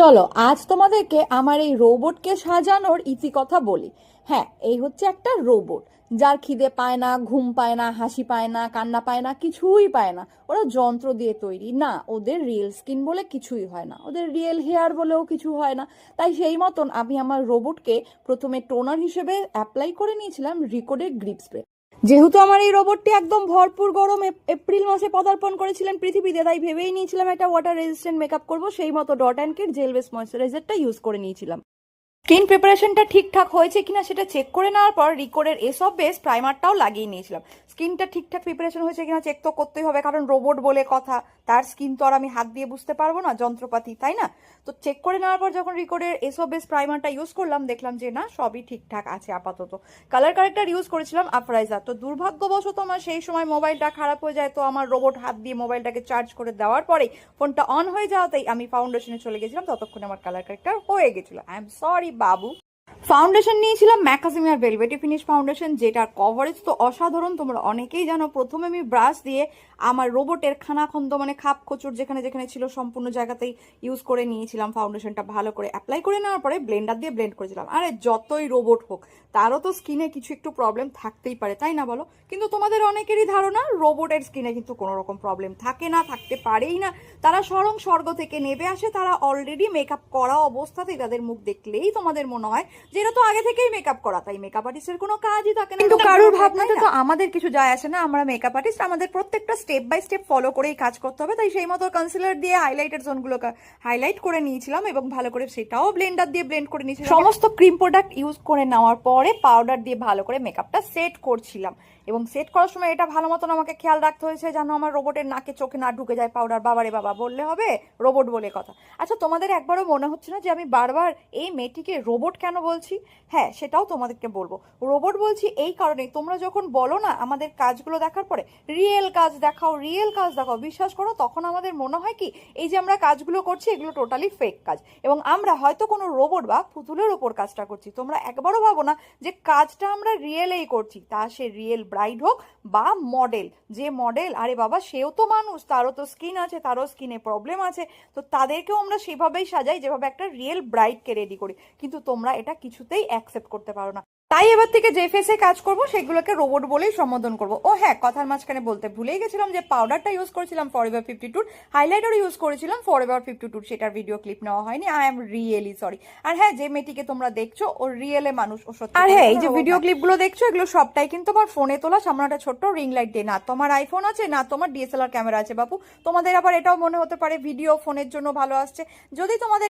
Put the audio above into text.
চলো আজ তোমাদেরকে আমার এই রোবটকে সাজানোর ইতিকথা বলি। হ্যাঁ, এই হচ্ছে একটা রোবট যার খিদে পায় না, ঘুম পায় না, হাসি পায় না, কান্না পায় না, কিছুই পায় না। ওরা যন্ত্র দিয়ে তৈরি না, ওদের রিয়েল স্কিন বলে কিছুই হয় না, ওদের রিয়েল হেয়ার বলেও কিছু হয় না। তাই সেই মতন আমি আমার রোবটকে প্রথমে টোনার হিসেবে অ্যাপ্লাই করে নিয়েছিলাম রিকোডের গ্রিপ স্প্রে। যেহেতু আমার এই রোবটটি একদম ভরপুর গরম এপ্রিল মাসে পদার্পণ করেছিলেন পৃথিবীতে, তাই ভেবেই নিয়েছিলাম একটা ওয়াটার রেজিস্ট্যান্ট মেকআপ করবো। সেই মতো Dot and Key gel base ময়শ্চারাইজারটা ইউজ করে নিয়েছিলাম। স্কিন প্রিপারেশনটা ঠিকঠাক হয়েছে কিনা সেটা চেক করে নেওয়ার পর রিকোডের এসব বেস প্রাইমারটাও লাগিয়ে নিয়েছিলাম। স্কিনটা ঠিকঠাক প্রিপারেশন হয়েছে কিনা চেক তো করতেই হবে, কারণ রোবট বলে কথা, তার স্কিন তো আর আমি হাত দিয়ে বুঝতে পারবো না, যন্ত্রপাতি তাই না। তো চেক করে নেওয়ার পর যখন রিকোডের এসব বেস প্রাইমারটা ইউজ করলাম, দেখলাম যে না, সবই ঠিকঠাক আছে আপাতত। কালার কারেক্টার ইউজ করেছিলাম আফরাইজার। তো দুর্ভাগ্যবশত আমার সেই সময় মোবাইলটা খারাপ হয়ে যায়, তো আমার রোবট হাত দিয়ে মোবাইলটাকে চার্জ করে দেওয়ার পরেই ফোনটা অন হয়ে যাওয়াতেই আমি ফাউন্ডেশনে চলে গেছিলাম। ততক্ষণে আমার কালার কারেক্টার হয়ে গেছিল। I am sorry Babu. Foundation নিয়েছিলাম ম্যাকাসিমিয়ার ভেলভেটি ফিনিশ ফাউন্ডেশন, যেটার কভারেজ তো অসাধারণ, তোমরা অনেকেই জানো। প্রথমে আমি ব্রাশ দিয়ে আমার রোবটের খানাখন্দ মানে খাপ খচুর যেখানে যেখানে ছিল সম্পূর্ণ জায়গাতেই ইউজ করে নিয়েছিলাম ফাউন্ডেশনটা ভালো করে অ্যাপ্লাই করে নেওয়ার পরে ব্লেন্ডার দিয়ে ব্লেন্ড করেছিলাম। আরে যতই রোবট হোক, তারও তো স্কিনে কিছু একটু প্রবলেম থাকতেই পারে, তাই না বলো? কিন্তু তোমাদের অনেকেরই ধারণা রোবটের স্কিনে কিন্তু কোনো রকম প্রবলেম থাকে না, থাকতে পারেই না। তারা স্বয়ং স্বর্গ থেকে নেমে আসে, তারা অলরেডি মেকআপ করা অবস্থাতেই, তাদের মুখ দেখলেই তোমাদের মনে হয় যে এরা তো আগে থেকেই মেকআপ করা, তাই মেকআপ আর্টিস্টের কোনো কাজই থাকে না। কিন্তু কারোর ভাবনাতে তো আমাদের কিছু যায় আসে না, আমরা মেকআপ আর্টিস্ট, আমাদের প্রত্যেকটা স্টেপ বাই স্টেপ ফলো করেই কাজ করতে হবে। তাই সেই মতো কনসিলার দিয়ে হাইলাইটের জোনগুলোকে হাইলাইট করে নিয়েছিলাম এবং ভালো করে সেটাও ব্লেন্ডার দিয়ে ব্লেন্ড করে নিয়েছিলাম। সমস্ত ক্রিম প্রোডাক্ট ইউজ করে নেওয়ার পরে পাউডার দিয়ে ভালো করে মেকআপটা সেট করছিলাম। এবং সেট করার সময় এটা ভালো মতন আমাকে খেয়াল রাখতে হয়েছে যেন আমার রোবটের নাকে চোখে না ঢুকে যায় পাউডার। বাবারে বাবা বললে হবে, রোবট বলে কথা। আচ্ছা, তোমাদের একবারও মনে হচ্ছে না যে আমি বারবার এই মেয়েটিকে রোবট কেন বলছি? হ্যাঁ, সেটাও তোমাদেরকে বলবো। রোবট বলছি এই কারণে, তোমরা যখন বলো না আমাদের কাজগুলো দেখার পরে রিয়েল কাজ দেখাও, রিয়েল কাজ দেখাও, বিশ্বাস করো তখন আমাদের মনে হয় কি এই যে আমরা কাজগুলো করছি এগুলো টোটালি ফেক কাজ, এবং আমরা হয়তো কোনো রোবট বা পুতুলের ওপর কাজটা করছি। তোমরা একবারও ভাবো না যে কাজটা আমরা রিয়েলেই করছি, তা সে রিয়েল ব্রাইড হোক বা মডেল। যে মডেল, আরে বাবা সেও তো মানুষ, তারও তো স্কিন আছে, তারও স্কিনে প্রবলেম আছে। তো তাদেরকেও আমরা সেভাবেই সাজাই যেভাবে একটা রিয়েল ব্রাইডকে রেডি করি, কিন্তু তোমরা এটা কিছুতেই অ্যাকসেপ্ট করতে পারো না। তাই এবার থেকে যে ফেসে কাজ করবো সেগুলোকে রোবট বলেই সম্বোধন করবো। ও হ্যাঁ, কথার মাঝখানে বলতে ভুলেই গেছিলাম যে পাউডারটা ইউজ করেছিলাম ফরএভার 52, হাইলাইটার ইউজ করেছিলাম ফরএভার 52, সেটার ভিডিও ক্লিপ নেওয়া হয়নি। I am really sorry. আর হ্যাঁ, যে মেয়েটিকে তোমরা দেখছো ও রিয়েলে মানুষ, ও সত্যি। আর হ্যাঁ, এই যে ভিডিও ক্লিপগুলো দেখছো এগুলো সবটাই কিন্তু আমার ফোনে তোলা, সামনে একটা ছোট্ট রিং লাইট দিয়ে। না তোমার আইফোন আছে, না তোমার ডিএসএলআর ক্যামেরা আছে বাপু। তোমাদের আবার এটাও মনে হতে পারে ভিডিও ফোনের জন্য ভালো আসছে। যদি তোমাদের